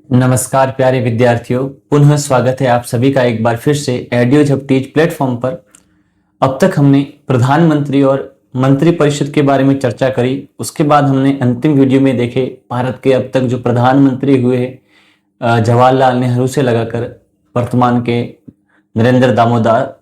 नमस्कार प्यारे विद्यार्थियों, पुनः स्वागत है आप सभी का एक बार फिर से एडियो जब टीच प्लेटफॉर्म पर। अब तक हमने प्रधानमंत्री और मंत्री परिषद के बारे में चर्चा करी। उसके बाद हमने अंतिम वीडियो में देखे भारत के अब तक जो प्रधानमंत्री हुए जवाहरलाल नेहरू से लगाकर वर्तमान के नरेंद्र दामोदर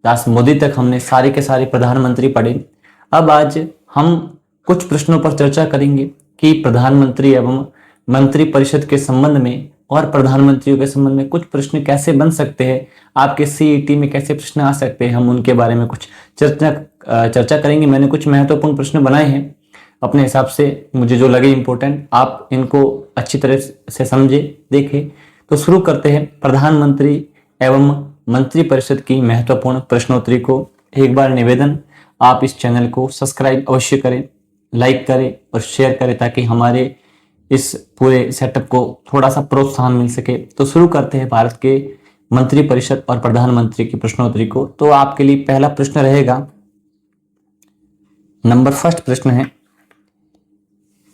दास मोदी तक हमने सारे के सारे प्रधानमंत्री पढ़े। अब आज हम कुछ प्रश्नों पर चर्चा करेंगे कि प्रधानमंत्री एवं मंत्री परिषद के संबंध में और प्रधानमंत्रियों के संबंध में कुछ प्रश्न कैसे बन सकते हैं, आपके सीईटी में कैसे प्रश्न आ सकते हैं, हम उनके बारे में कुछ चर्चा करेंगे। मैंने कुछ महत्वपूर्ण प्रश्न बनाए हैं अपने हिसाब से, मुझे जो लगे इंपॉर्टेंट, आप इनको अच्छी तरह से समझे देखें। तो शुरू करते हैं प्रधानमंत्री एवं मंत्री परिषद की महत्वपूर्ण प्रश्नोत्तरी को। एक बार निवेदन, आप इस चैनल को सब्सक्राइब अवश्य करें, लाइक करें और शेयर करें ताकि हमारे इस पूरे सेटअप को थोड़ा सा प्रोत्साहन मिल सके। तो शुरू करते हैं भारत के मंत्री परिषद और प्रधानमंत्री की प्रश्नोत्तरी को। तो आपके लिए पहला प्रश्न रहेगा, नंबर फर्स्ट प्रश्न है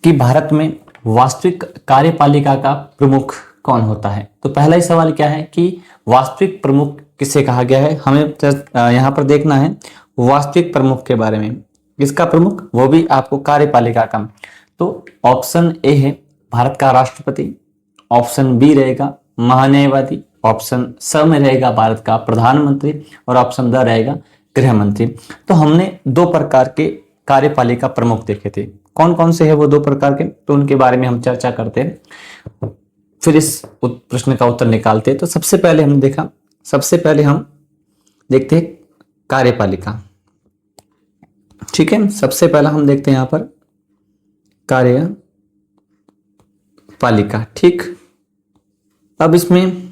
कि भारत में वास्तविक कार्यपालिका का प्रमुख कौन होता है। तो पहला ही सवाल क्या है कि वास्तविक प्रमुख किसे कहा गया है। हमें यहाँ पर देखना है वास्तविक प्रमुख के बारे में। किसका प्रमुख, वो भी आपको कार्यपालिका का। तो ऑप्शन ए है भारत का राष्ट्रपति, ऑप्शन बी रहेगा महान्यायवादी, ऑप्शन स में रहेगा भारत का प्रधानमंत्री और ऑप्शन द रहेगा गृह मंत्री। तो हमने दो प्रकार के कार्यपालिका प्रमुख देखे थे। कौन कौन से है वो दो प्रकार के, तो उनके बारे में हम चर्चा करते हैं, फिर इस प्रश्न का उत्तर निकालते हैं। तो सबसे पहले हम देखते हैं कार्यपालिका। ठीक है, सबसे पहला हम देखते हैं यहाँ पर कार्यपालिका। ठीक, अब इसमें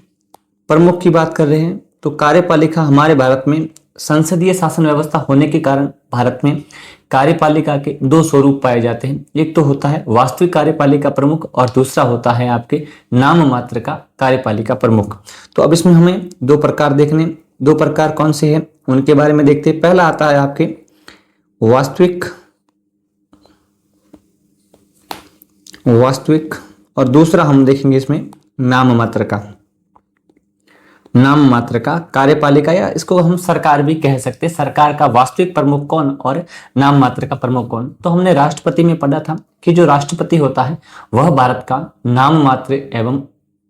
प्रमुख की बात कर रहे हैं। तो कार्यपालिका हमारे भारत में संसदीय शासन व्यवस्था होने के कारण भारत में कार्यपालिका के दो स्वरूप पाए जाते हैं। एक तो होता है वास्तविक कार्यपालिका प्रमुख और दूसरा होता है आपके नाम मात्र का कार्यपालिका प्रमुख। तो अब इसमें हमें दो प्रकार देखने, दो प्रकार कौन से हैं उनके बारे में देखते हैं। पहला आता है आपके वास्तविक और दूसरा हम देखेंगे इसमें नाम मात्र का कार्यपालिका, या इसको हम सरकार भी कह सकते हैं। सरकार का वास्तविक प्रमुख कौन और नाम मात्र का प्रमुख कौन। तो हमने राष्ट्रपति में पढ़ा था कि जो राष्ट्रपति होता है वह भारत का नाम मात्र एवं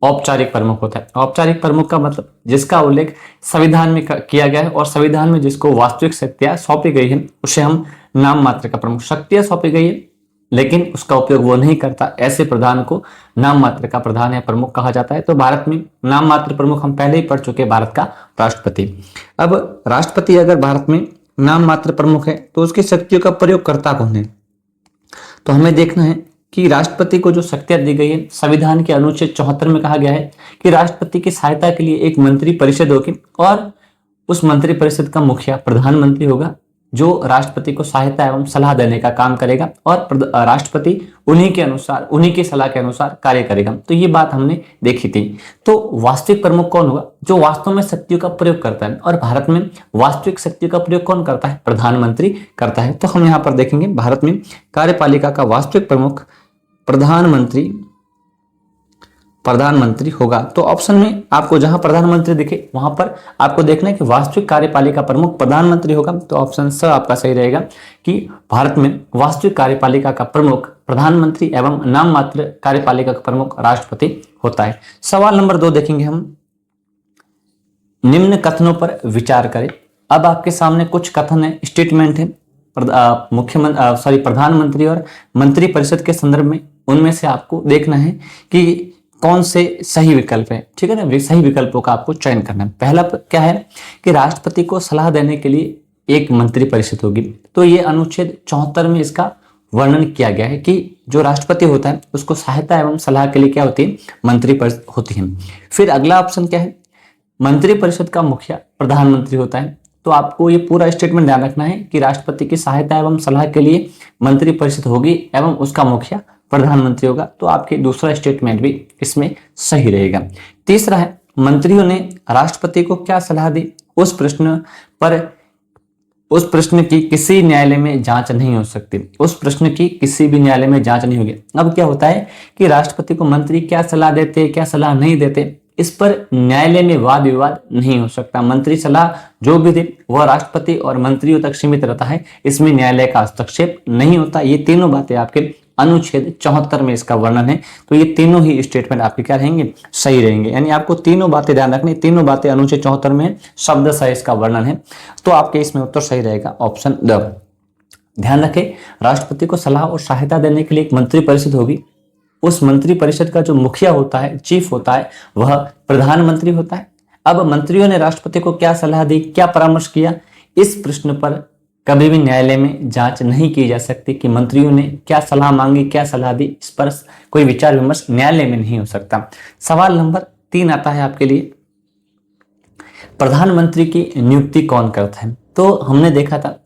औपचारिक प्रमुख होता है। औपचारिक प्रमुख का मतलब जिसका उल्लेख संविधान में किया गया है और संविधान में जिसको वास्तविक शक्तियां सौंपी गई है उसे हम नाम मात्र का प्रमुख, शक्तियां सौंपी गई है लेकिन उसका उपयोग वो नहीं करता, ऐसे प्रधान को नाम मात्र का प्रधान या प्रमुख कहा जाता है। तो भारत में नाम मात्र प्रमुख हम पहले ही पढ़ चुके, भारत का राष्ट्रपति। अब राष्ट्रपति अगर भारत में नाम मात्र प्रमुख है तो उसकी शक्तियों का प्रयोग करता कौन है। तो हमें देखना है कि राष्ट्रपति को जो शक्तियां दी गई है, संविधान के अनुच्छेद 74 में कहा गया है कि राष्ट्रपति की सहायता के लिए एक मंत्री परिषद होगी और उस मंत्री परिषद का मुखिया प्रधानमंत्री होगा जो राष्ट्रपति को सहायता एवं सलाह देने का काम करेगा और राष्ट्रपति उन्हीं की सलाह के अनुसार कार्य करेगा। तो ये बात हमने देखी थी। तो वास्तविक प्रमुख कौन होगा, जो वास्तव में शक्तियों का प्रयोग करता है, और भारत में वास्तविक शक्तियों का प्रयोग कौन करता है, प्रधानमंत्री करता है। तो हम यहाँ पर देखेंगे भारत में कार्यपालिका का वास्तविक प्रमुख प्रधानमंत्री होगा। तो ऑप्शन में आपको जहां प्रधानमंत्री दिखे वहां पर आपको देखना है कि वास्तविक कार्यपालिका प्रमुख प्रधानमंत्री होगा। तो ऑप्शन स आपका सही रहेगा कि भारत में वास्तविक कार्यपालिका का प्रमुख प्रधानमंत्री एवं नाम मात्र कार्यपालिका का प्रमुख राष्ट्रपति होता है। सवाल नंबर 2 देखेंगे हम, निम्न कथनों पर विचार करें। अब आपके सामने कुछ कथन है, स्टेटमेंट है प्रधानमंत्री और मंत्री परिषद के संदर्भ में। उनमें से आपको देखना है कि कौन से सही विकल्प है। ठीक है ना, सही विकल्पों का आपको चयन करना है। पहला क्या है कि राष्ट्रपति को सलाह देने के लिए एक मंत्री परिषद होगी। तो ये अनुच्छेद 74 में इसका वर्णन किया गया है कि जो राष्ट्रपति होता है उसको सहायता एवं सलाह के लिए क्या होती है, मंत्री परिषद होती है। फिर अगला ऑप्शन क्या है, मंत्री परिषद का मुखिया प्रधानमंत्री होता है। तो आपको ये पूरा स्टेटमेंट ध्यान रखना है कि राष्ट्रपति की सहायता एवं सलाह के लिए मंत्री परिषद होगी एवं उसका मुखिया प्रधानमंत्री होगा। तो आपके दूसरा स्टेटमेंट भी इसमें सही रहेगा। तीसरा है, मंत्रियों ने राष्ट्रपति को क्या सलाह दी, उस प्रश्न पर उस प्रश्न की किसी न्यायालय में जांच नहीं हो सकती, उस प्रश्न की किसी भी न्यायालय में जांच नहीं होगी। अब क्या होता है कि राष्ट्रपति को मंत्री क्या सलाह देते, क्या सलाह नहीं देते, इस पर न्यायालय में वाद विवाद नहीं हो सकता। मंत्री सलाह जो भी दे वह राष्ट्रपति और मंत्रियों तक सीमित रहता है, इसमें न्यायालय का हस्तक्षेप नहीं होता। ये तीनों बातें आपके अनुच्छेद 74 में इसका वर्णन है। तो ये तीनों ही स्टेटमेंट आपके क्या रहेंगे, सही रहेंगे। यानी आपको तीनों बातें ध्यान रखनी, तीनों बातें अनुच्छेद 74 में शब्द सह इसका वर्णन है। तो आपके इसमें उत्तर सही रहेगा ऑप्शन द। ध्यान रखें, राष्ट्रपति को सलाह और सहायता देने के लिए एक मंत्री परिषद होगी। उस मंत्री परिषद का जो मुखिया होता है, चीफ होता है, वह प्रधानमंत्री होता है। अब मंत्रियों ने राष्ट्रपति को क्या सलाह दी, क्या परामर्श किया, इस प्रश्न पर कभी भी न्यायालय में जांच नहीं की जा सकती कि मंत्रियों ने क्या सलाह मांगी, क्या सलाह दी, इस पर कोई विचार विमर्श न्यायालय में नहीं हो सकता। सवाल नंबर 3 आता है आपके लिए, प्रधानमंत्री की नियुक्ति कौन करता है? तो हमने देखा था,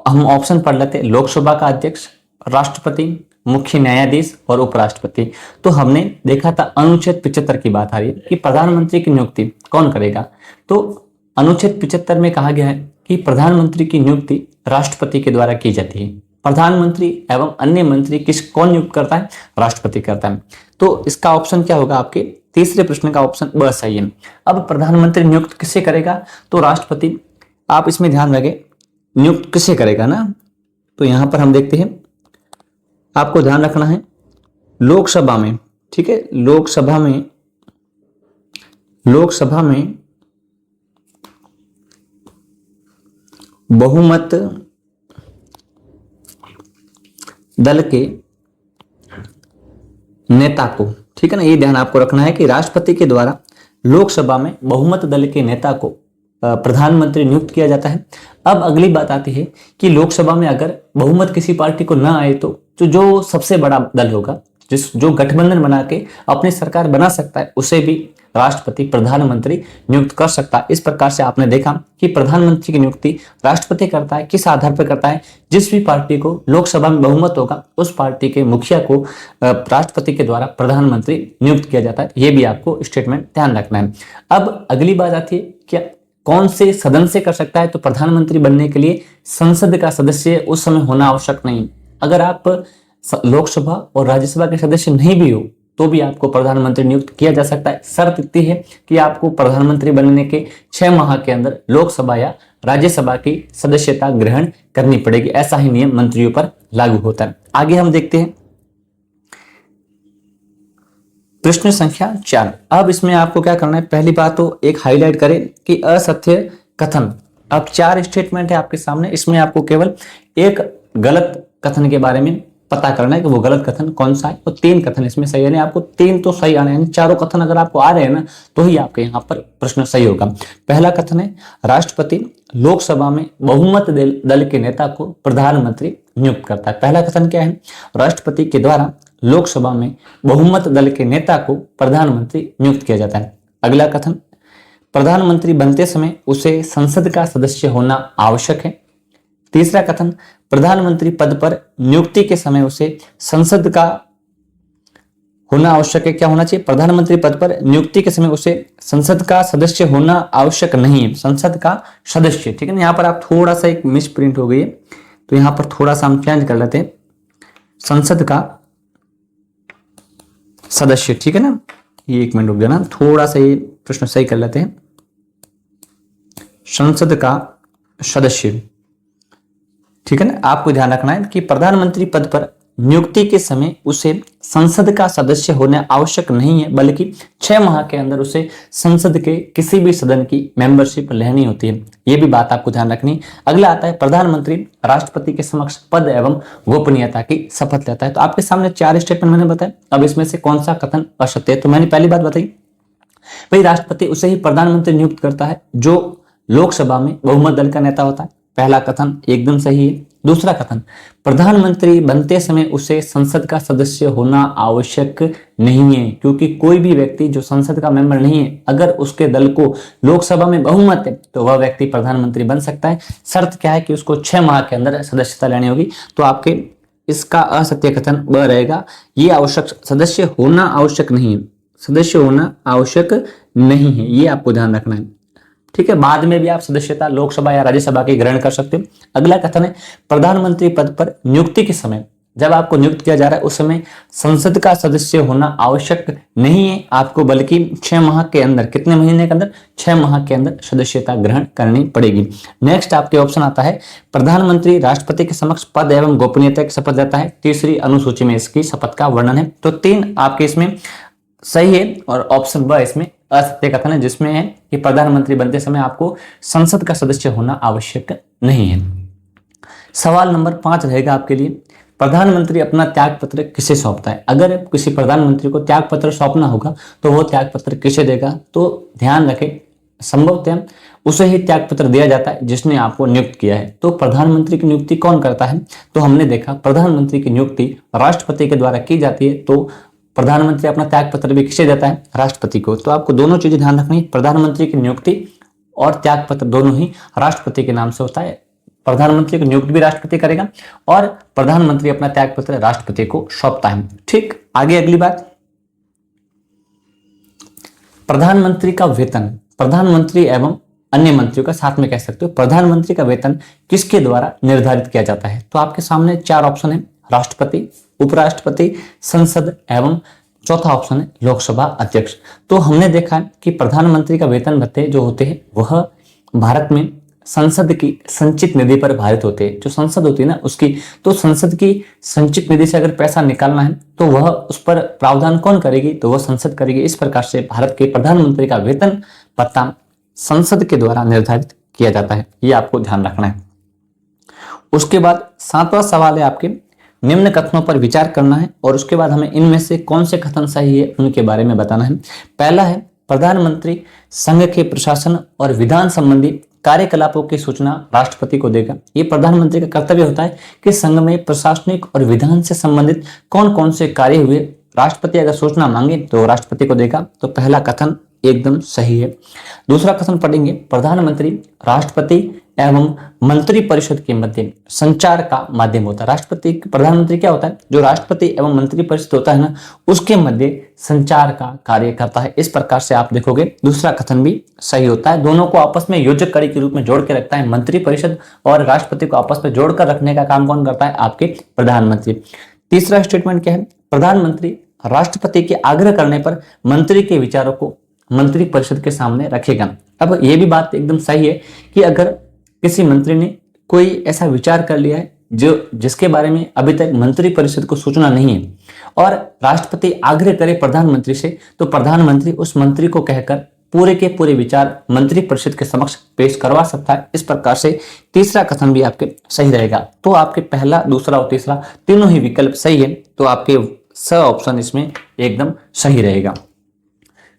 हम ऑप्शन पढ़ लेते, लोकसभा का अध्यक्ष, राष्ट्रपति, मुख्य न्यायाधीश और उपराष्ट्रपति। तो हमने देखा था अनुच्छेद 75 की बात आ रही है कि प्रधानमंत्री की नियुक्ति कौन करेगा। तो अनुच्छेद 75 में कहा गया है कि प्रधानमंत्री की नियुक्ति राष्ट्रपति के द्वारा की जाती है। प्रधानमंत्री एवं अन्य मंत्री कौन नियुक्त करता है? राष्ट्रपति करता है। तो इसका ऑप्शन क्या होगा आपके तीसरे प्रश्न का ऑप्शन ब सही है। अब प्रधानमंत्री नियुक्त किसे करेगा? तो राष्ट्रपति। आप इसमें ध्यान रखें, नियुक्त किसे करेगा ना, तो यहां पर हम देखते हैं, आपको ध्यान रखना है लोकसभा में, ठीक है, लोकसभा में बहुमत दल के नेता को, ठीक है ना, ये ध्यान आपको रखना है कि राष्ट्रपति के द्वारा लोकसभा में बहुमत दल के नेता को प्रधानमंत्री नियुक्त किया जाता है। अब अगली बात आती है कि लोकसभा में अगर बहुमत किसी पार्टी को ना आए तो जो सबसे बड़ा दल होगा, जो गठबंधन बना के अपनी सरकार बना सकता है, उसे भी राष्ट्रपति प्रधानमंत्री नियुक्त कर सकता है। इस प्रकार से आपने देखा कि प्रधानमंत्री की नियुक्ति राष्ट्रपति करता है। किस आधार पर करता है? जिस भी पार्टी को लोकसभा में बहुमत होगा, उस पार्टी के मुखिया को राष्ट्रपति के द्वारा प्रधानमंत्री नियुक्त किया जाता है। ये भी आपको स्टेटमेंट ध्यान रखना है। अब अगली बात आती है, क्या कौन से सदन से कर सकता है? तो प्रधानमंत्री बनने के लिए संसद का सदस्य उस समय होना आवश्यक नहीं। अगर आप लोकसभा और राज्यसभा के सदस्य नहीं भी हो तो भी आपको प्रधानमंत्री नियुक्त किया जा सकता है। शर्त इतनी है कि आपको प्रधानमंत्री बनने के 6 माह के अंदर लोकसभा या राज्यसभा की सदस्यता ग्रहण करनी पड़ेगी। ऐसा ही नियम मंत्रियों पर लागू होता है। आगे हम देखते हैं प्रश्न संख्या 4। अब इसमें आपको क्या करना है, पहली बात तो एक हाईलाइट करें कि असत्य कथन। अब 4 स्टेटमेंट है आपके सामने, इसमें आपको केवल एक गलत कथन के बारे में पता करना है कि वो गलत कथन कौन सा है, और 3 कथन इसमें सही है। आपको 3 तो सही आने, यानी चारों कथन अगर आपको आ रहे हैं ना, तो ही आपके यहाँ पर प्रश्न सही होगा। पहला कथन है, राष्ट्रपति लोकसभा में बहुमत दल के नेता को प्रधानमंत्री नियुक्त करता है। पहला कथन क्या है? राष्ट्रपति के द्वारा लोकसभा में बहुमत दल के नेता को प्रधानमंत्री नियुक्त किया जाता है। अगला कथन, प्रधानमंत्री बनते समय उसे संसद का सदस्य होना आवश्यक है। तीसरा कथन, प्रधानमंत्री पद पर नियुक्ति के समय उसे संसद का होना आवश्यक है। क्या होना चाहिए? प्रधानमंत्री पद पर नियुक्ति के समय उसे संसद का सदस्य होना आवश्यक नहीं है। संसद का सदस्य, ठीक है ना। यहाँ पर आप थोड़ा सा एक मिस प्रिंट हो गई है, तो यहाँ पर थोड़ा सा हम चेंज कर लेते हैं, संसद का सदस्य, ठीक है ना। ये 1 मिनट रुक जाना, थोड़ा सा ये प्रश्न सही कर लेते हैं। संसद का सदस्य, ठीक है ना। आपको ध्यान रखना है कि प्रधानमंत्री पद पर नियुक्ति के समय उसे संसद का सदस्य होना आवश्यक नहीं है, बल्कि 6 माह के अंदर उसे संसद के किसी भी सदन की मेंबरशिप लेनी होती है। यह भी बात आपको ध्यान रखनी। अगला आता है, प्रधानमंत्री राष्ट्रपति के समक्ष पद एवं गोपनीयता की शपथ लेता है। तो आपके सामने 4 स्टेटमेंट मैंने बताया। अब इसमें से कौन सा कथन असत्य है? तो मैंने पहली बात बताई, भाई राष्ट्रपति उसे ही प्रधानमंत्री नियुक्त करता है जो लोकसभा में बहुमत दल का नेता होता है। पहला कथन एकदम सही है। दूसरा कथन, प्रधानमंत्री बनते समय उसे संसद का सदस्य होना आवश्यक नहीं है, क्योंकि कोई भी व्यक्ति जो संसद का मेंबर नहीं है, अगर उसके दल को लोकसभा में बहुमत है तो वह व्यक्ति प्रधानमंत्री बन सकता है। शर्त क्या है कि उसको 6 माह के अंदर सदस्यता लेनी होगी। तो आपके इसका असत्य कथन ब रहेगा। ये आवश्यक सदस्य होना आवश्यक नहीं है, सदस्य होना आवश्यक नहीं है, ये आपको ध्यान रखना है। ठीक है, बाद में भी आप सदस्यता लोकसभा या राज्यसभा की ग्रहण कर सकते हो। अगला कथन है प्रधानमंत्री पद पर नियुक्ति के समय, जब आपको नियुक्त किया जा रहा है उस समय संसद का सदस्य होना आवश्यक नहीं है आपको, बल्कि 6 माह के अंदर, कितने महीने के अंदर, 6 माह के अंदर सदस्यता ग्रहण करनी पड़ेगी। नेक्स्ट आपके ऑप्शन आता है प्रधानमंत्री राष्ट्रपति के समक्ष पद एवं गोपनीयता की शपथ लेता है। तीसरी अनुसूची में इसकी शपथ का वर्णन है। तो 3 आपके इसमें सही है और ऑप्शन ब इसमें असत्य कथन है, जिसमें है कि प्रधानमंत्री बनते समय आपको संसद का सदस्य होना आवश्यक नहीं है। सवाल नंबर 5 रहेगा आपके लिए, प्रधानमंत्री अपना त्याग पत्र किसे सौंपता है? अगर किसी प्रधानमंत्री को त्याग पत्र सौंपना होगा तो वो त्याग पत्र किसे देगा? तो ध्यान रखें, संभवतः उसे ही त्याग पत्र दिया जाता है जिसने आपको नियुक्त किया है। तो प्रधानमंत्री की नियुक्ति कौन करता है? तो हमने देखा प्रधानमंत्री की नियुक्ति राष्ट्रपति के द्वारा की जाती है। तो प्रधानमंत्री अपना त्याग पत्र भी किसे देता है? राष्ट्रपति को। तो आपको दोनों चीजें ध्यान रखनी है, प्रधानमंत्री की नियुक्ति और त्याग पत्र दोनों ही राष्ट्रपति के नाम से होता है। प्रधानमंत्री की नियुक्ति भी राष्ट्रपति करेगा और प्रधानमंत्री अपना त्याग पत्र राष्ट्रपति को सौंपता है। ठीक, आगे अगली बात, प्रधानमंत्री का वेतन, प्रधानमंत्री एवं अन्य मंत्रियों का साथ में कह सकते हो, प्रधानमंत्री का वेतन किसके द्वारा निर्धारित किया जाता है? तो आपके सामने 4 ऑप्शन है, राष्ट्रपति, उपराष्ट्रपति, संसद एवं चौथा ऑप्शन है लोकसभा अध्यक्ष। तो हमने देखा है कि प्रधानमंत्री का वेतन भत्ते जो होते हैं वह भारत में संसद की संचित निधि पर भारित होते हैं। जो संसद होती है ना उसकी, तो संसद की संचित निधि से अगर पैसा निकालना है तो वह उस पर प्रावधान कौन करेगी? तो वह संसद करेगी। इस प्रकार से भारत के प्रधानमंत्री का वेतन भत्ता संसद के द्वारा निर्धारित किया जाता है, ये आपको ध्यान रखना है। उसके बाद 7वां सवाल है आपके, निम्न कथनों पर विचार करना है और उसके बाद हमें इनमें से कौन से कथन सही है उनके बारे में बताना है। पहला है प्रधानमंत्री संघ के प्रशासन और विधान संबंधी कार्यकलापों की सूचना राष्ट्रपति को देगा। ये प्रधानमंत्री का कर्तव्य होता है कि संघ में प्रशासनिक और विधान से संबंधित कौन कौन से कार्य हुए, राष्ट्रपति अगर सूचना मांगे तो राष्ट्रपति को देगा। तो पहला कथन एकदम सही है। दूसरा कथन पढ़ेंगे, प्रधानमंत्री राष्ट्रपति एवं मंत्री परिषद के मध्य संचार का माध्यम होता है। राष्ट्रपति, प्रधानमंत्री क्या होता है? जो राष्ट्रपति एवं मंत्री परिषद होता है ना, उसके मध्य संचार का कार्य करता है। इस प्रकार से आप देखोगे दूसरा कथन भी सही होता है। दोनों को आपस में योजक कड़ी के रूप में जोड़ के रखता है। मंत्री परिषद और राष्ट्रपति को आपस में जोड़कर रखने का काम कौन करता है? आपके प्रधानमंत्री। तीसरा स्टेटमेंट क्या है? प्रधानमंत्री राष्ट्रपति के आग्रह करने पर मंत्री के विचारों को मंत्री परिषद के सामने रखेगा। अब यह भी बात एकदम सही है कि अगर किसी मंत्री ने कोई ऐसा विचार कर लिया है जिसके बारे में अभी तक मंत्री परिषद को सूचना नहीं है और राष्ट्रपति आग्रह करे प्रधानमंत्री से, तो प्रधानमंत्री उस मंत्री को कहकर पूरे के पूरे विचार मंत्री परिषद के समक्ष पेश करवा सकता है। इस प्रकार से तीसरा कथन भी आपके सही रहेगा। तो आपके पहला, दूसरा और तीसरा तीनों ही विकल्प सही है। तो आपके स ऑप्शन इसमें एकदम सही रहेगा।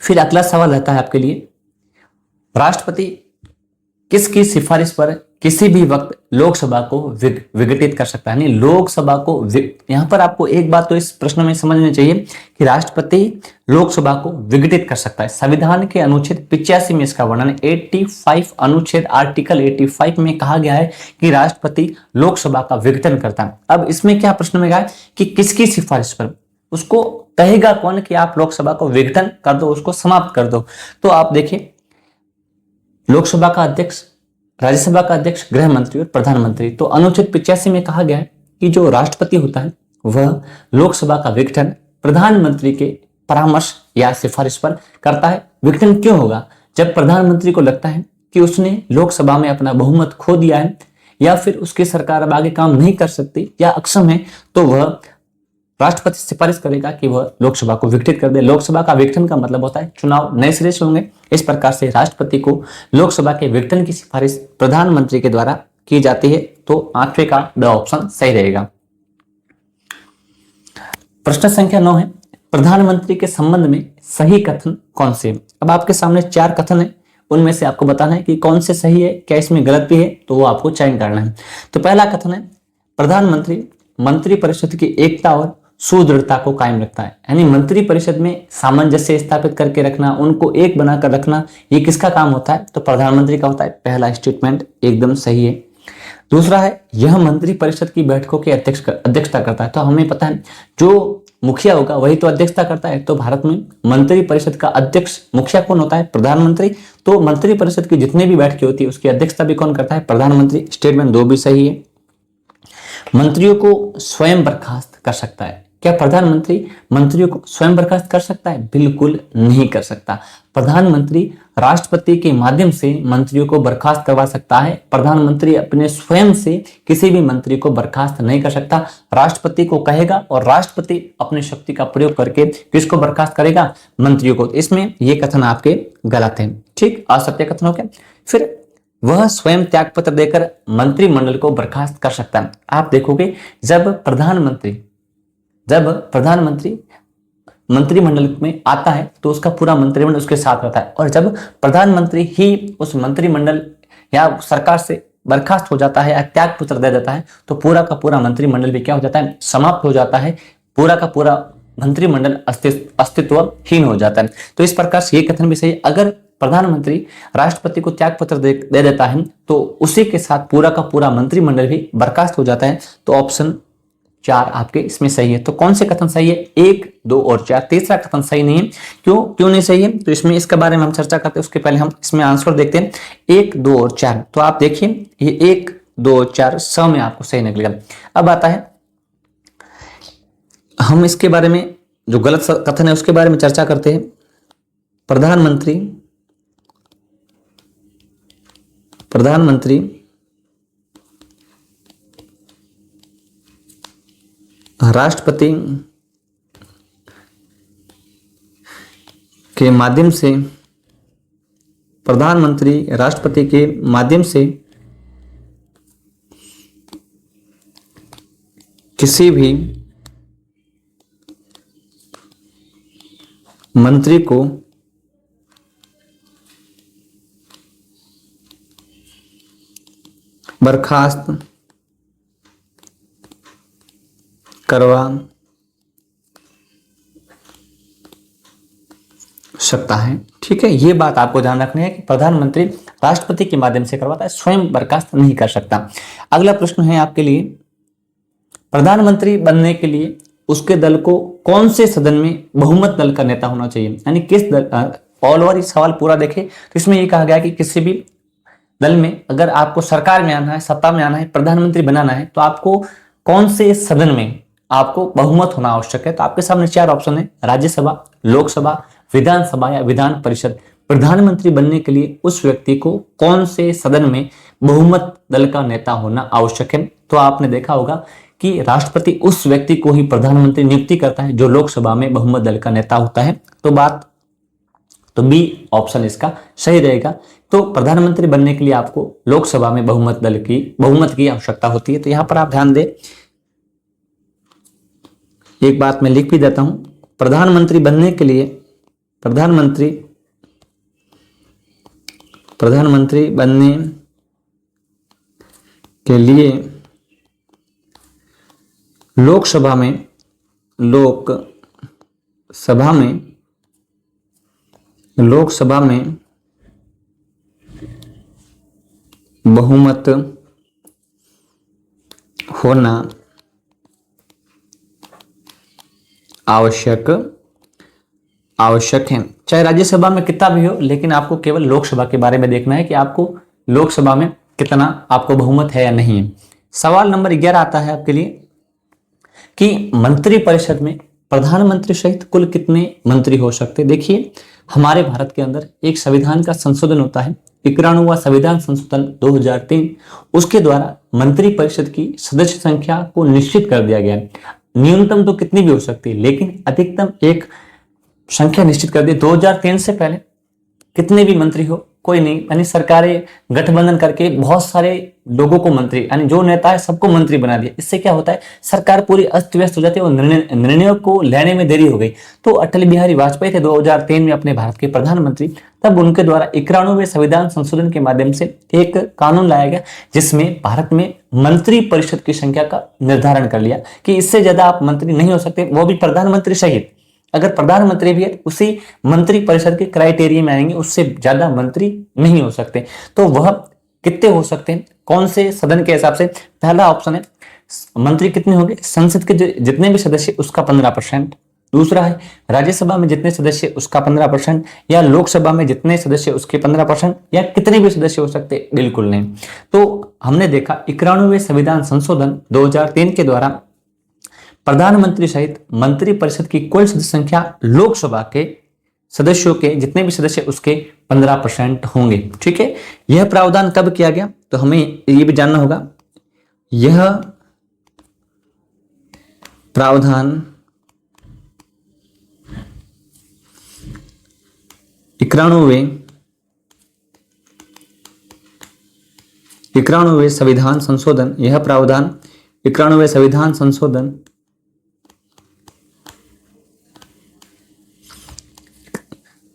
फिर अगला सवाल रहता है आपके लिए, राष्ट्रपति किसकी सिफारिश पर किसी भी वक्त लोकसभा को विघटित कर सकता है? यानी लोकसभा को, यहां पर आपको एक बात तो इस प्रश्न में समझनी चाहिए कि राष्ट्रपति लोकसभा को विघटित कर सकता है। संविधान के अनुच्छेद 85 में इसका वर्णन है। 85 अनुच्छेद आर्टिकल 85 में कहा गया है कि राष्ट्रपति लोकसभा का विघटन करता है। अब इसमें क्या प्रश्न में है कि किसकी सिफारिश पर? उसको कहेगा कौन कि आप लोकसभा को विघटन कर दो, उसको समाप्त कर दो? तो आप देखिए, लोकसभा का अध्यक्ष, राज्यसभा का अध्यक्ष, गृह मंत्री और प्रधानमंत्री। तो अनुच्छेद 85 में कहा गया है कि जो राष्ट्रपति होता है वह लोकसभा का विघटन प्रधानमंत्री के परामर्श या सिफारिश पर करता है। विघटन क्यों होगा? जब प्रधानमंत्री को लगता है कि उसने लोकसभा में अपना बहुमत खो दिया है या फिर उसकी सरकार अब आगे काम नहीं कर सकती या अक्षम है, तो वह राष्ट्रपति सिफारिश करेगा कि वह लोकसभा को विघटित कर दे। लोकसभा का विघटन का मतलब होता है चुनाव नए सिरे से होंगे। इस प्रकार से राष्ट्रपति को लोकसभा के विघटन की सिफारिश प्रधानमंत्री के द्वारा की जाती है। तो 8वें का ड ऑप्शन सही रहेगा। प्रश्न संख्या 9 है, प्रधानमंत्री के संबंध में सही कथन कौन से? अब आपके सामने 4 कथन है, उनमें से आपको बताना है कि कौन से सही है, क्या इसमें गलत भी है, तो वो आपको चयन करना है। तो पहला कथन है, प्रधानमंत्री मंत्री परिषद की एकता और सुदृढ़ता को कायम रखता है। यानी मंत्री परिषद में सामंजस्य स्थापित करके रखना, उनको एक बनाकर रखना, ये किसका काम होता है? तो प्रधानमंत्री का होता है। पहला स्टेटमेंट एकदम सही है। दूसरा है, यह मंत्री परिषद की बैठकों की अध्यक्षता करता है। तो हमें पता है जो मुखिया होगा वही तो अध्यक्षता करता है। तो भारत में मंत्री परिषद का अध्यक्ष मुखिया कौन होता है? प्रधानमंत्री। तो मंत्री परिषद की जितनी भी बैठकें होती है उसकी अध्यक्षता भी कौन करता है? प्रधानमंत्री। स्टेटमेंट 2 भी सही है। मंत्रियों को स्वयं बर्खास्त कर सकता है क्या प्रधानमंत्री? मंत्रियों को स्वयं बर्खास्त कर सकता है? बिल्कुल नहीं कर सकता। प्रधानमंत्री राष्ट्रपति के माध्यम से मंत्रियों को बर्खास्त करवा सकता है। प्रधानमंत्री अपने स्वयं से किसी भी मंत्री को बर्खास्त नहीं कर सकता। राष्ट्रपति को कहेगा और राष्ट्रपति अपनी शक्ति का प्रयोग करके किसको बर्खास्त करेगा? मंत्रियों को। इसमें ये कथन आपके गलत है, ठीक, असत्य कथन हो गया। फिर वह स्वयं त्यागपत्र देकर मंत्रिमंडल को बर्खास्त कर सकता है। आप देखोगे जब प्रधानमंत्री मंत्रिमंडल में आता है तो उसका पूरा मंत्रिमंडल उसके साथ रहता है, और जब प्रधानमंत्री ही उस मंत्रिमंडल या सरकार से बर्खास्त हो जाता है या त्याग पत्र दे देता है तो पूरा का पूरा मंत्रिमंडल भी क्या हो जाता है? समाप्त हो जाता है। पूरा का पूरा मंत्रिमंडल अस्तित्वहीन हो जाता है। तो इस प्रकार से ये कथन भी सही। अगर प्रधानमंत्री राष्ट्रपति को त्याग पत्र दे देता है तो उसी के साथ पूरा का पूरा मंत्रिमंडल भी बर्खास्त हो जाता है। तो ऑप्शन 4 आपके इसमें सही है। तो कौन से कथन सही है? 1, 2 और 4। तीसरा कथन सही नहीं है। क्यों नहीं सही है? तो इसमें इसके बारे में हम चर्चा करते हैं, उसके पहले हम इसमें आंसर देखते हैं। 1, 2 और 4। तो आप देखिए ये 1, 2 और 4 सब में आपको सही निकलेगा। अब आता है हम इसके बारे में जो गलत कथन है उसके बारे में चर्चा करते हैं। प्रधानमंत्री राष्ट्रपति के माध्यम से प्रधानमंत्री राष्ट्रपति के माध्यम से किसी भी मंत्री को बर्खास्त करवा सकता है। ठीक है, ये बात आपको ध्यान रखनी है कि प्रधानमंत्री राष्ट्रपति के माध्यम से करवाता है, स्वयं बर्खास्त नहीं कर सकता। अगला प्रश्न है आपके लिए, प्रधानमंत्री बनने के लिए उसके दल को कौन से सदन में बहुमत दल का नेता होना चाहिए? यानी किस दल, ऑल ओवर सवाल पूरा देखें तो इसमें ये कहा गया कि किसी भी दल में अगर आपको सरकार में आना है, सत्ता में आना है, प्रधानमंत्री बनाना है तो आपको कौन से सदन में आपको बहुमत होना आवश्यक है? तो आपके सामने 4 ऑप्शन है, राज्यसभा, लोकसभा, विधानसभा या विधान परिषद। प्रधानमंत्री बनने के लिए उस व्यक्ति को कौन से सदन में बहुमत दल का नेता होना आवश्यक है? तो आपने देखा होगा कि राष्ट्रपति उस व्यक्ति को ही प्रधानमंत्री नियुक्ति करता है जो लोकसभा में बहुमत दल का नेता होता है। तो बी ऑप्शन इसका सही रहेगा। तो प्रधानमंत्री बनने के लिए आपको लोकसभा में बहुमत की आवश्यकता होती है। तो यहां पर आप ध्यान दें, एक बात मैं लिख भी देता हूं, प्रधानमंत्री बनने के लिए लोकसभा में बहुमत होना आवश्यक है। चाहे राज्यसभा में कितना भी हो, लेकिन आपको केवल लोकसभा के बारे में देखना है कि आपको लोकसभा में कितना आपको बहुमत है या नहीं है। सवाल नंबर 11 आता है आपके लिए कि मंत्रिपरिषद में प्रधानमंत्री सहित कुल कितने मंत्री हो सकते हैं? देखिए, हमारे भारत के अंदर एक संविधान का संशोधन होता है, 91वां संविधान संशोधन 2003। उसके द्वारा मंत्रिपरिषद की सदस्य संख्या को निश्चित कर दिया गया है। न्यूनतम तो कितनी भी हो सकती है, लेकिन अधिकतम एक संख्या निश्चित कर दी। 2003 से पहले कितने भी मंत्री हो कोई नहीं, यानी सरकारें गठबंधन करके बहुत सारे लोगों को मंत्री, यानी जो नेता है सबको मंत्री बना दिया। इससे क्या होता है, सरकार पूरी अस्त व्यस्त हो जाती है और निर्णयों को लेने में देरी हो गई। तो अटल बिहारी वाजपेयी थे 2003 में अपने भारत के प्रधानमंत्री। तब उनके द्वारा 91वें संविधान संशोधन के माध्यम से एक कानून लाया गया जिसमें भारत में मंत्री परिषद की संख्या का निर्धारण कर लिया कि इससे ज्यादा आप मंत्री नहीं हो सकते, वो भी प्रधानमंत्री सहित। अगर प्रधानमंत्री भी है उसी मंत्री परिषद के क्राइटेरिया में आएंगे, उससे ज्यादा मंत्री नहीं हो सकते। तो वह कितने हो सकते हैं, कौन से सदन के हिसाब से? पहला ऑप्शन है मंत्री कितने होंगे, संसद के जितने भी सदस्य उसका 15%। दूसरा है राज्यसभा में जितने सदस्य उसका 15%, या लोकसभा में जितने सदस्य उसके 15%, या कितने भी सदस्य हो सकते, बिल्कुल नहीं। तो हमने देखा 91वें संविधान संशोधन 2003 के द्वारा प्रधानमंत्री सहित मंत्रिपरिषद की कुल सदस्य संख्या लोकसभा के सदस्यों के जितने भी सदस्य उसके 15% होंगे। ठीक है, यह प्रावधान कब किया गया, तो हमें यह भी जानना होगा। यह प्रावधान 91वें संविधान संशोधन, यह प्रावधान 91वें संविधान संशोधन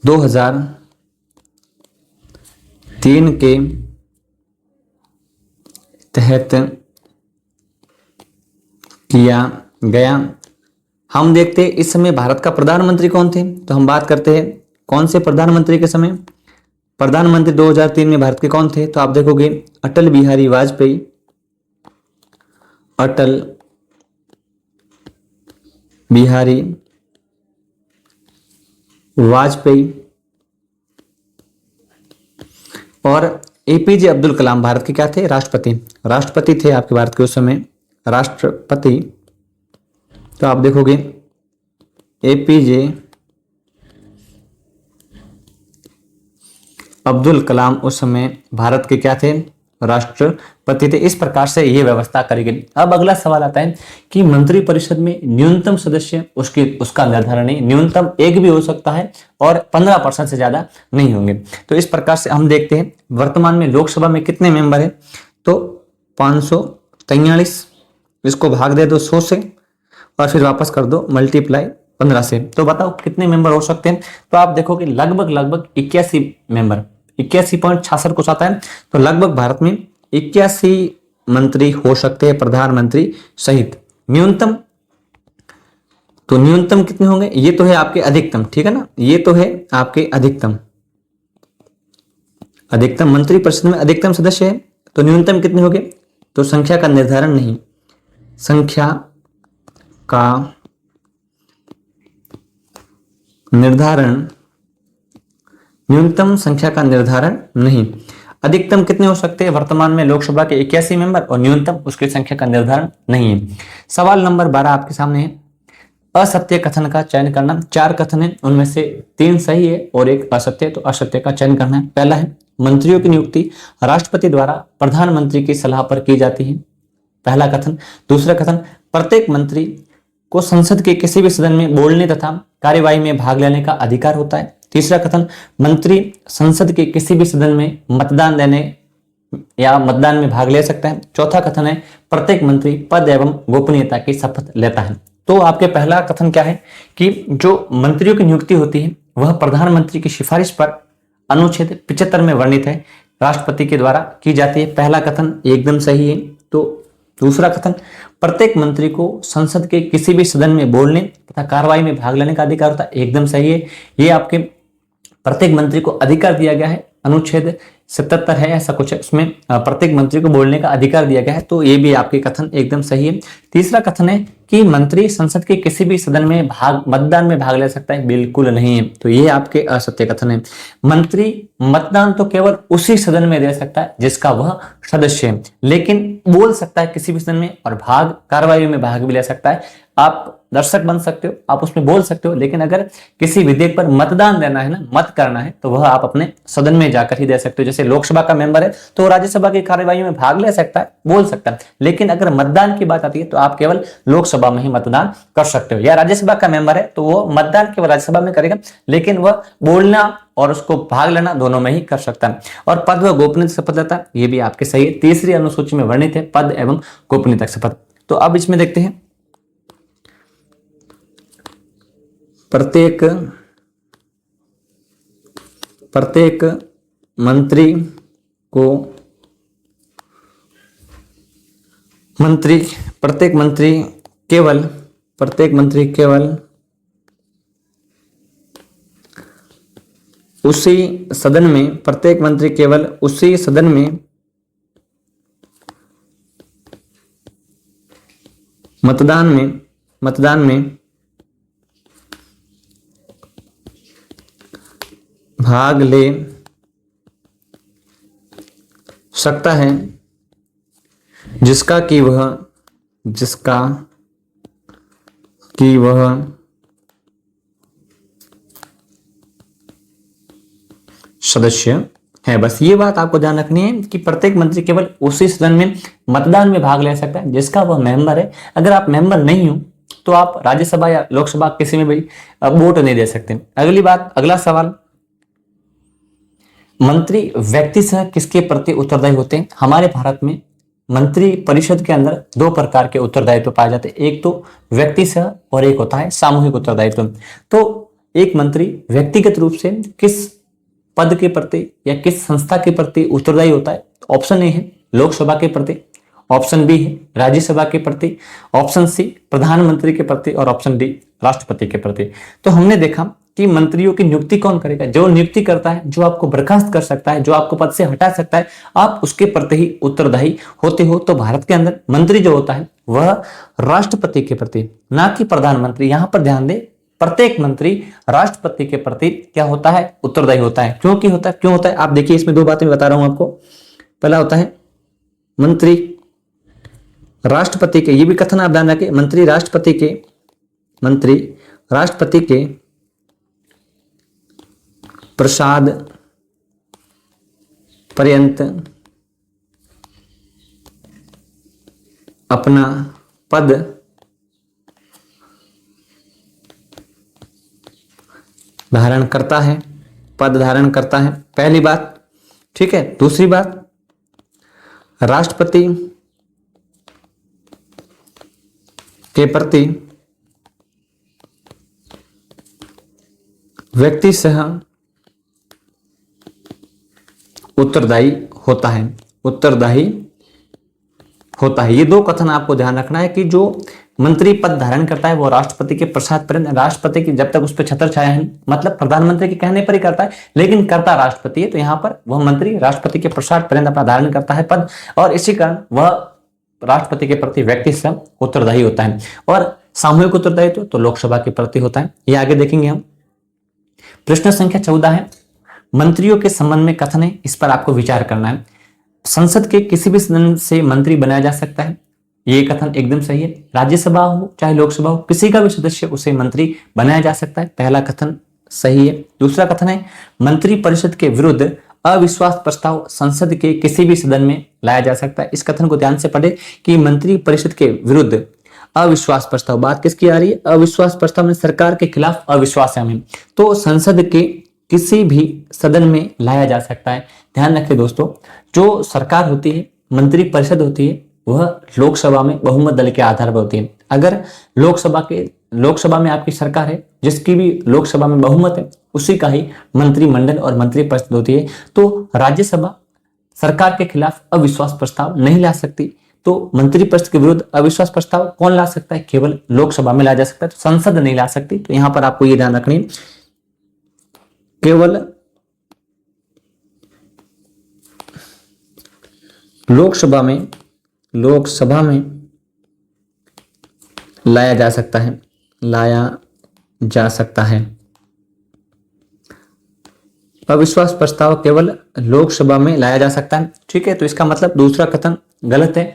2003 के तहत किया गया। हम देखते हैं इस समय भारत का प्रधानमंत्री कौन थे, तो हम बात करते हैं कौन से प्रधानमंत्री के समय। प्रधानमंत्री 2003 में भारत के कौन थे, तो आप देखोगे अटल बिहारी वाजपेयी, अटल बिहारी वाजपेयी और एपीजे अब्दुल कलाम भारत के क्या थे, राष्ट्रपति थे आपके भारत के उस समय, राष्ट्रपति। तो आप देखोगे एपीजे अब्दुल कलाम उस समय भारत के क्या थे, राष्ट्रपति थे। इस प्रकार से यह व्यवस्था करी गई। अब अगला सवाल आता है कि मंत्रिपरिषद में न्यूनतम सदस्य उसका निर्धारण नहीं, न्यूनतम एक भी हो सकता है और 15% से ज्यादा नहीं होंगे। तो इस प्रकार से हम देखते हैं वर्तमान में लोकसभा में कितने मेंबर है, तो 543, इसको भाग दे दो 100 से और फिर वापस कर दो मल्टीप्लाई 15 से, तो बताओ कितने मेंबर हो सकते हैं। तो आप देखोगे लगभग 81 मेंबर, 81.66 कुछ आता है। तो लगभग भारत में 81 मंत्री हो सकते हैं प्रधानमंत्री सहित, न्यूनतम। तो न्यूनतम कितने होंगे, ये तो है आपके अधिकतम, ठीक है ना, ये तो है आपके अधिकतम मंत्री परिषद में अधिकतम सदस्य है। तो न्यूनतम कितने होंगे, तो संख्या का निर्धारण नहीं, संख्या का निर्धारण, न्यूनतम संख्या का निर्धारण नहीं। अधिकतम कितने हो सकते हैं, वर्तमान में लोकसभा के 81 मेंबर और न्यूनतम उसकी संख्या का निर्धारण नहीं है। सवाल नंबर 12 आपके सामने है, असत्य कथन का चयन करना। 4 कथन है, उनमें से 3 सही है और 1 असत्य, तो असत्य का चयन करना है। पहला है मंत्रियों की नियुक्ति राष्ट्रपति द्वारा प्रधानमंत्री की सलाह पर की जाती है, पहला कथन। दूसरा कथन प्रत्येक मंत्री को संसद के किसी भी सदन में बोलने तथा कार्यवाही में भाग लेने का अधिकार होता है। तीसरा कथन मंत्री संसद के किसी भी सदन में मतदान देने या मतदान में भाग ले सकता है। चौथा कथन है प्रत्येक मंत्री पद एवं गोपनीयता की शपथ लेता है। तो आपके पहला कथन क्या है कि जो मंत्रियों की नियुक्ति होती है वह प्रधानमंत्री की सिफारिश पर अनुच्छेद 75 में वर्णित है, राष्ट्रपति के द्वारा की जाती है। पहला कथन एकदम सही है। तो दूसरा कथन प्रत्येक मंत्री को संसद के किसी भी सदन में बोलने तथा कार्रवाई में भाग लेने का अधिकार होता है, एकदम सही है। ये आपके प्रत्येक मंत्री को अधिकार दिया गया है, अनुच्छेद 77 है ऐसा कुछ है, उसमें प्रत्येक मंत्री को बोलने का अधिकार दिया गया है, तो ये भी आपके कथन एकदम सही है। तीसरा कथन है कि मंत्री संसद के किसी भी सदन में मतदान में भाग ले सकता है, बिल्कुल नहीं है, तो ये आपके असत्य कथन है। मंत्री मतदान तो केवल उसी सदन में दे सकता है जिसका वह सदस्य है, लेकिन बोल सकता है किसी भी सदन में और कार्रवाई में भाग भी ले सकता है। आप दर्शक बन सकते हो, आप उसमें बोल सकते हो, लेकिन अगर किसी विधेयक पर मतदान देना है ना, मत करना है, तो वह आप अपने सदन में जाकर ही दे सकते हो। जैसे लोकसभा का मेंबर है तो राज्यसभा की कार्यवाही में भाग ले सकता है, बोल सकता है, लेकिन अगर मतदान की बात आती है तो आप केवल लोकसभा में ही मतदान कर सकते हो। या राज्यसभा का मेंबर है तो वो मतदान केवल राज्यसभा में करेगा, लेकिन वह बोलना और उसको भाग लेना दोनों में ही कर सकता है। और पद व गोपनीयता शपथ लेता है, ये भी आपके सही है। तीसरी अनुसूची में वर्णित है पद एवं गोपनीयता शपथ। तो अब इसमें देखते हैं प्रत्येक मंत्री केवल उसी सदन में मतदान में भाग ले सकता है जिसका कि वह सदस्य है। बस ये बात आपको ध्यान रखनी है कि प्रत्येक मंत्री केवल उसी सदन में मतदान में भाग ले सकता है जिसका वह मेंबर है। अगर आप मेंबर नहीं हो तो आप राज्यसभा या लोकसभा किसी में भी वोट नहीं दे सकते। अगला सवाल, मंत्री व्यक्ति सह किसके प्रति उत्तरदायी होते हैं? हमारे भारत में मंत्री परिषद के अंदर दो प्रकार के उत्तरदायित्व पाए जाते हैं, एक तो व्यक्ति सह और एक होता है सामूहिक उत्तरदायित्व। तो एक मंत्री व्यक्तिगत रूप से किस पद के प्रति या किस संस्था के प्रति उत्तरदायी होता है? ऑप्शन ए है लोकसभा के प्रति, ऑप्शन बी है राज्यसभा के प्रति, ऑप्शन सी प्रधानमंत्री के प्रति और ऑप्शन डी राष्ट्रपति के प्रति। तो हमने देखा कि मंत्रियों की नियुक्ति कौन करेगा? जो नियुक्ति करता है, जो आपको बर्खास्त कर सकता है, जो आपको पद से हटा सकता है, आप उसके प्रति ही उत्तरदायी होते हो। तो भारत के अंदर मंत्री जो होता है वह राष्ट्रपति के प्रति, ना कि प्रधानमंत्री। यहां पर ध्यान दें, प्रत्येक मंत्री राष्ट्रपति के प्रति क्या होता है? उत्तरदायी होता है। क्यों होता है? आप देखिए, इसमें दो बातें बता रहा हूं आपको। पहला होता है मंत्री राष्ट्रपति के, ये भी कथन आप ध्यान रखें, मंत्री राष्ट्रपति के प्रसाद पर्यंत अपना पद धारण करता है, पहली बात। ठीक है, दूसरी बात, राष्ट्रपति के प्रति व्यक्ति सह उत्तरदायी होता है। ये दो कथन आपको ध्यान रखना है कि जो मंत्री पद धारण करता है वो राष्ट्रपति के प्रसाद पर्यंत, राष्ट्रपति की जब तक उस पर छत्र छाया है, मतलब प्रधानमंत्री के कहने पर ही करता है लेकिन करता राष्ट्रपति है। तो यहाँ पर वह मंत्री राष्ट्रपति के प्रसाद पर्यंत अपना धारण करता है पद, और इसी कारण वह राष्ट्रपति के प्रति व्यक्ति से उत्तरदायी होता है। और सामूहिक उत्तरदायित्व तो लोकसभा के प्रति होता है। ये आगे देखेंगे हम। प्रश्न संख्या 14 है, मंत्रियों के संबंध में कथन है, इस पर आपको विचार करना है। संसद के किसी भी सदन से मंत्री बनाया जा सकता है, ये कथन एकदम सही है। राज्यसभा हो चाहे लोकसभा हो, किसी का भी सदस्य उसे मंत्री बनाया जा सकता है, पहला कथन सही है। दूसरा कथन है, मंत्री परिषद के विरुद्ध अविश्वास प्रस्ताव संसद के किसी भी सदन में लाया जा सकता है। इस कथन को ध्यान से पढ़े कि मंत्री परिषद के विरुद्ध अविश्वास प्रस्ताव, बात किसकी आ रही है? अविश्वास प्रस्ताव में सरकार के खिलाफ अविश्वास है हमें, तो संसद के किसी भी सदन में लाया जा सकता है। ध्यान रखें दोस्तों, जो सरकार होती है, मंत्री परिषद होती है, वह लोकसभा में बहुमत दल के आधार पर होती है। अगर लोकसभा में आपकी सरकार है, जिसकी भी लोकसभा में बहुमत है, उसी का ही मंत्रिमंडल और मंत्री परिषद होती है। तो राज्यसभा सरकार के खिलाफ अविश्वास प्रस्ताव नहीं ला सकती, तो मंत्री परिषद के विरुद्ध अविश्वास प्रस्ताव कौन ला सकता है? केवल लोकसभा में ला जा सकता है, तो संसद नहीं ला सकती। तो यहां पर आपको ये ध्यान रखनी, केवल लोकसभा में लाया जा सकता है। अविश्वास प्रस्ताव केवल लोकसभा में लाया जा सकता है। ठीक है, तो इसका मतलब दूसरा कथन गलत है।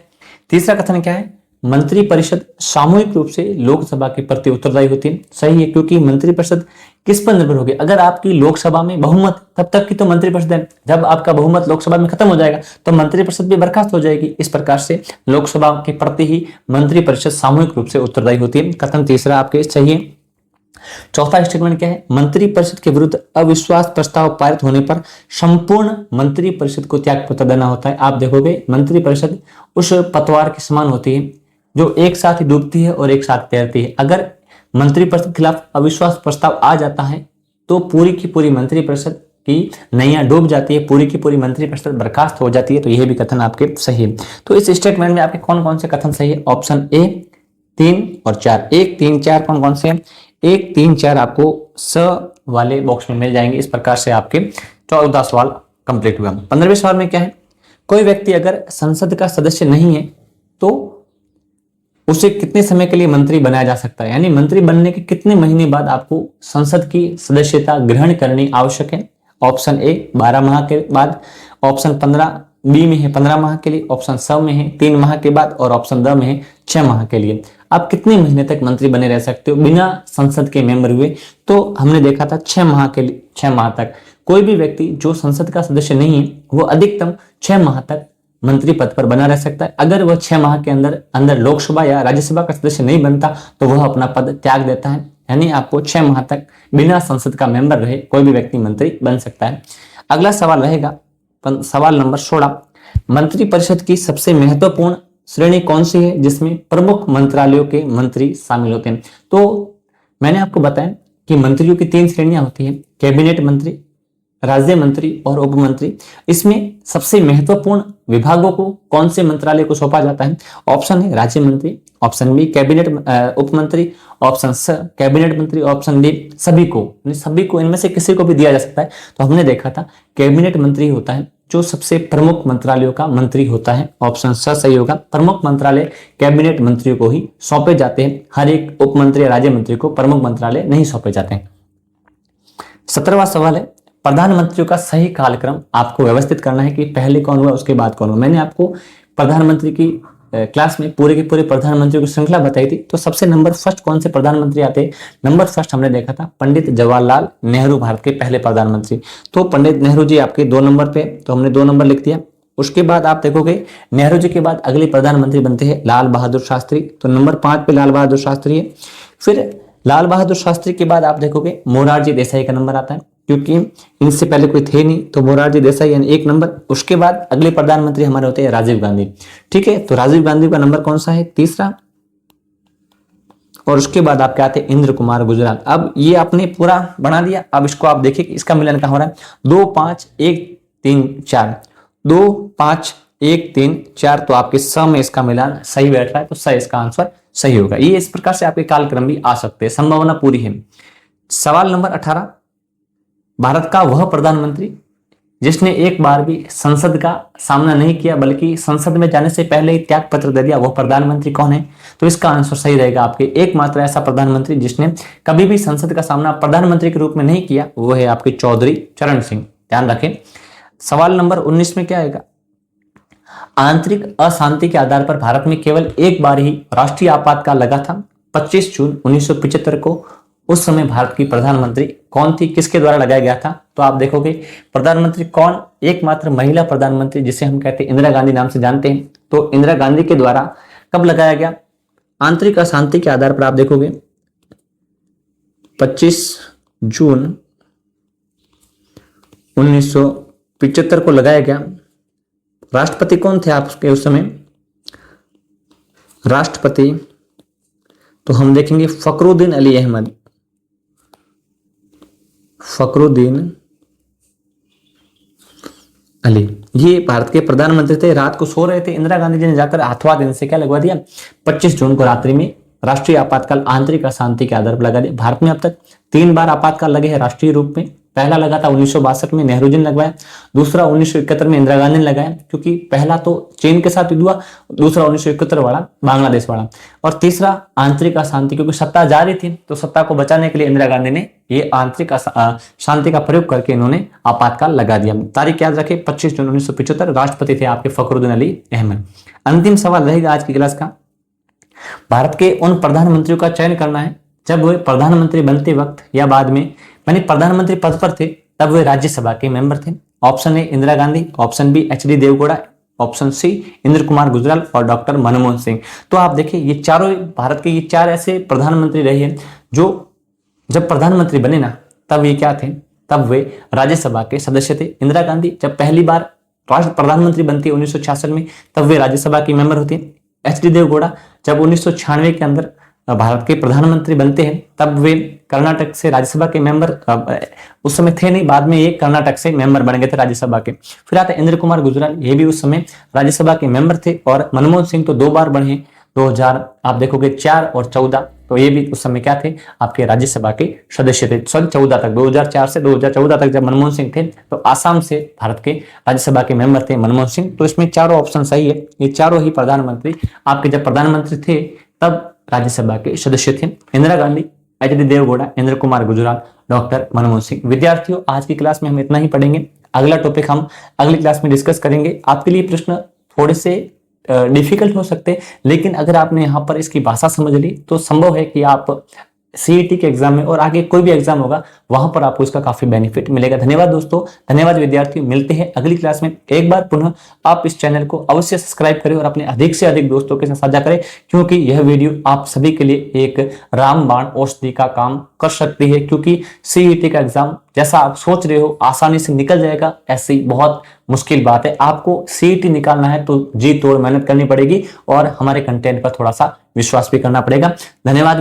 तीसरा कथन क्या है? मंत्री परिषद सामूहिक रूप से लोकसभा के प्रति उत्तरदायी होती है, सही है, क्योंकि मंत्री परिषद किस पर निर्भर होगी? अगर आपकी लोकसभा में बहुमत, तब तक की तो मंत्री परिषद है, जब आपका बहुमत लोकसभा में खत्म हो जाएगा तो मंत्री परिषद भी बर्खास्त हो जाएगी। इस प्रकार से लोकसभा के प्रति ही मंत्री परिषद सामूहिक रूप से उत्तरदायी होती है। कथन तीसरा आपके सही है। चौथा स्टेटमेंट क्या है? मंत्री परिषद के विरुद्ध अविश्वास प्रस्ताव पारित होने पर संपूर्ण मंत्री परिषद को त्याग पत्र देना होता है। आप देखोगे मंत्री परिषद उस पतवार के समान होती है जो एक साथ ही डूबती है और एक साथ तैरती है। अगर मंत्री परिषद के खिलाफ अविश्वास प्रस्ताव आ जाता है तो पूरी की पूरी मंत्री परिषद की नैया डूब जाती है, पूरी की पूरी मंत्री परिषद बर्खास्त हो जाती है। तो यह भी कथन आपके सही है। तो इस स्टेटमेंट में आपके कौन कौन से कथन सही है? ऑप्शन ए 3 और 4, 1 3 4 कौन कौन से हैं? 1 3 4 आपको स वाले बॉक्स में मिल जाएंगे। इस प्रकार से आपके 14 सवाल कंप्लीट हुआ। 15वें सवाल में क्या है? कोई व्यक्ति अगर संसद का सदस्य नहीं है तो उसे कितने समय के लिए मंत्री बनाया जा सकता है, यानी मंत्री बनने के कितने महीने बाद आपको संसद की सदस्यता ग्रहण करनी आवश्यक है। ऑप्शन ए 12 माह के बाद, ऑप्शन 15 बी में है 15 माह के लिए, ऑप्शन स में है 3 माह के बाद, और ऑप्शन द में है 6 माह के लिए। आप कितने महीने तक मंत्री बने रह सकते हो बिना संसद के मेंबर हुए? तो हमने देखा था 6 माह के लिए, 6 माह तक। कोई भी व्यक्ति जो संसद का सदस्य नहीं है वो अधिकतम 6 माह तक मंत्री पद पर बना रह सकता है। अगर वह 6 माह के अंदर लोकसभा या राज्यसभा का सदस्य नहीं बनता तो वह अपना पद त्याग देता है। यानी आपको 6 माह तक बिना संसद का मेंबर रहे कोई भी व्यक्ति मंत्री बन सकता है। अगला सवाल रहेगा सवाल नंबर 16, मंत्रिपरिषद की सबसे महत्वपूर्ण श्रेणी कौन सी है जिसमें प्रमुख मंत्रालयों के मंत्री शामिल होते हैं? तो मैंने आपको बताया कि मंत्रियों की 3 श्रेणियां होती हैं, कैबिनेट मंत्री, राज्य मंत्री और उप मंत्री। इसमें सबसे महत्वपूर्ण विभागों को कौन से मंत्रालय को सौंपा जाता है? ऑप्शन है राज्य मंत्री, ऑप्शन बी कैबिनेट उप मंत्री, ऑप्शन स कैबिनेट मंत्री, ऑप्शन डी सभी को इनमें से किसी को भी दिया जा सकता है। तो हमने देखा था कैबिनेट मंत्री होता है जो सबसे प्रमुख मंत्रालयों का मंत्री होता है। ऑप्शन स सही होगा। प्रमुख मंत्रालय कैबिनेट मंत्रियों को ही सौंपे जाते हैं, हर एक उप मंत्री या राज्य मंत्री को प्रमुख मंत्रालय नहीं सौंपे जाते हैं। 17वां सवाल है, प्रधानमंत्रियों का सही कालक्रम आपको व्यवस्थित करना है कि पहले कौन हुआ उसके बाद कौन हुआ। मैंने आपको प्रधानमंत्री की क्लास में पूरे के पूरे प्रधानमंत्रियों की श्रृंखला बताई थी। तो सबसे नंबर फर्स्ट कौन से प्रधानमंत्री आते हैं? नंबर फर्स्ट हमने देखा था पंडित जवाहरलाल नेहरू, भारत के पहले प्रधानमंत्री। तो पंडित नेहरू जी आपके 2 नंबर पे, तो हमने 2 नंबर लिख दिया। उसके बाद आप देखोगे नेहरू जी के बाद अगले प्रधानमंत्री बनते हैं लाल बहादुर शास्त्री, तो नंबर 5 पे लाल बहादुर शास्त्री है। फिर लाल बहादुर शास्त्री के बाद आप देखोगे मोरारजी देसाई का नंबर आता है, क्योंकि इनसे पहले कोई थे नहीं, तो मोरारजी देसाई यानी 1 नंबर। उसके बाद अगले प्रधानमंत्री हमारे होते हैं राजीव गांधी। ठीक है, तो राजीव गांधी का नंबर कौन सा है? 3रा। और उसके बाद आपके आते हैं इंद्र कुमार गुजराल। अब ये आपने पूरा बना दिया। अब इसको आप देखिए कि इसका मिलन कहां हो रहा है। 2 5 1 3 4, 2 5 1 3 4, तो आपके स में इसका मिलान सही बैठ रहा है, तो स इसका आंसर सही होगा। ये इस प्रकार से आपके कालक्रम भी आ सकते हैं, संभावना पूरी है। सवाल नंबर 18, भारत का वह प्रधानमंत्री जिसने एक बार भी संसद का सामना नहीं किया बल्कि संसद में जाने से पहले ही त्याग पत्र दे दिया, वह प्रधानमंत्री कौन है? तो इसका आंसर सही रहेगा आपके एकमात्र ऐसा प्रधानमंत्री जिसने कभी भी संसद का सामना प्रधानमंत्री के रूप में नहीं किया, वो है आपके चौधरी चरण सिंह। ध्यान रखें। सवाल नंबर 19 में क्या आएगा? आंतरिक अशांति के आधार पर भारत में केवल एक बार ही राष्ट्रीय आपातकाल लगा था, 25 जून 1975 को। उस समय भारत की प्रधानमंत्री कौन थी, किसके द्वारा लगाया गया था? तो आप देखोगे प्रधानमंत्री कौन, एकमात्र महिला प्रधानमंत्री जिसे हम कहते हैं इंदिरा गांधी नाम से जानते हैं, तो इंदिरा गांधी के द्वारा कब लगाया गया? आंतरिक अशांति के आधार पर आप देखोगे 25 जून 1975 को लगाया गया। राष्ट्रपति कौन थे आपके उस समय? राष्ट्रपति तो हम देखेंगे फखरुद्दीन अली अहमद। फखरुद्दीन अली ये भारत के प्रधानमंत्री थे। रात को सो रहे थे, इंदिरा गांधी जी ने जाकर हाथों हाथ इनसे क्या लगवा दिया? 25 जून को रात्रि में राष्ट्रीय आपातकाल आंतरिक अशांति के आधार पर लगा दिया। भारत में अब तक 3 बार आपातकाल लगे हैं राष्ट्रीय रूप में। पहला लगा था 1962 में, नेहरू जी ने लगवाया। दूसरा 1971 में इंदिरा गांधी ने लगाया, क्योंकि पहला तो चीन के साथ युद्ध हुआ, दूसरा 1971 वाला बांग्लादेश वाला, और तीसरा आंतरिक अशांति, क्योंकि सत्ता जारी थी तो सत्ता को बचाने के लिए इंदिरा गांधी ने ये आंतरिक शांति का प्रयोग करके इन्होंने आपातकाल लगा दिया। तारीख याद रखें 25 जून 1975। राष्ट्रपति थे आपके फखरुद्दीन अली अहमद। अंतिम सवाल रहेगा आज की क्लास का, भारत के उन प्रधानमंत्रियों का चयन करना है जब वे प्रधानमंत्री बनते वक्त या बाद में, यानी प्रधानमंत्री पद पर थे तब वे राज्यसभा के मेंबर थे। Option A Indira Gandhi, option B HD. Deve Gowda, option C Inder Kumar Gujral और डॉक्टर मनमोहन सिंह। तो आप देखिए ये चारों भारत के ये 4 ऐसे प्रधानमंत्री रहे हैं जो जब प्रधानमंत्री बने ना तब ये क्या थे? तब वे राज्यसभा के सदस्य थे। इंदिरा गांधी जब पहली बार राष्ट्र प्रधानमंत्री बनती है 1966 में, तब वे राज्यसभा की मेंबर होती है। एच.डी. देवगौड़ा जब 1996 के अंदर भारत के प्रधानमंत्री बनते हैं तब वे कर्नाटक से राज्यसभा के मेंबर उस समय थे नहीं, बाद में ये कर्नाटक से मेंबर बन गए थे राज्यसभा के। फिर आता इंद्र कुमार गुजराल, ये भी उस समय राज्यसभा के मेंबर थे। और मनमोहन सिंह तो 2 बार बने, 2000 आप देखोगे 4 और 14, तो ये भी उस समय क्या थे? आपके राज्यसभा के सदस्य थे। सन 14 तक, 2004 से 2014 तक जब मनमोहन सिंह थे तो आसाम से भारत के राज्यसभा के मेंबर थे मनमोहन सिंह। तो इसमें चारों ऑप्शन सही है। ये चारों ही प्रधानमंत्री आपके जब प्रधानमंत्री थे तब राज्यसभा के सदस्य थे इंदिरा गांधी, एच.डी. देवगौड़ा, इंद्र कुमार गुजराल, डॉक्टर मनमोहन सिंह। विद्यार्थियों, आज की क्लास में हम इतना ही पढ़ेंगे। अगला टॉपिक हम अगली क्लास में डिस्कस करेंगे। आपके लिए प्रश्न थोड़े से डिफिकल्ट हो सकते हैं, लेकिन अगर आपने यहाँ पर इसकी भाषा समझ ली तो संभव है कि आप सीईटी के एग्जाम में और आगे कोई भी एग्जाम होगा वहां पर आपको इसका काफी बेनिफिट मिलेगा। धन्यवाद दोस्तों, धन्यवाद विद्यार्थियों। मिलते हैं अगली क्लास में। एक बार पुनः आप इस चैनल को अवश्य सब्सक्राइब करें और अपने अधिक से अधिक दोस्तों के साथ साझा करें, क्योंकि यह वीडियो आप सभी के लिए एक रामबाण औषधि का काम कर सकती है। क्योंकि सीईटी का एग्जाम जैसा आप सोच रहे हो आसानी से निकल जाएगा, ऐसी बहुत मुश्किल बात है। आपको सीईटी निकालना है तो जी तोड़ मेहनत करनी पड़ेगी और हमारे कंटेंट पर थोड़ा सा विश्वास भी करना पड़ेगा। धन्यवाद।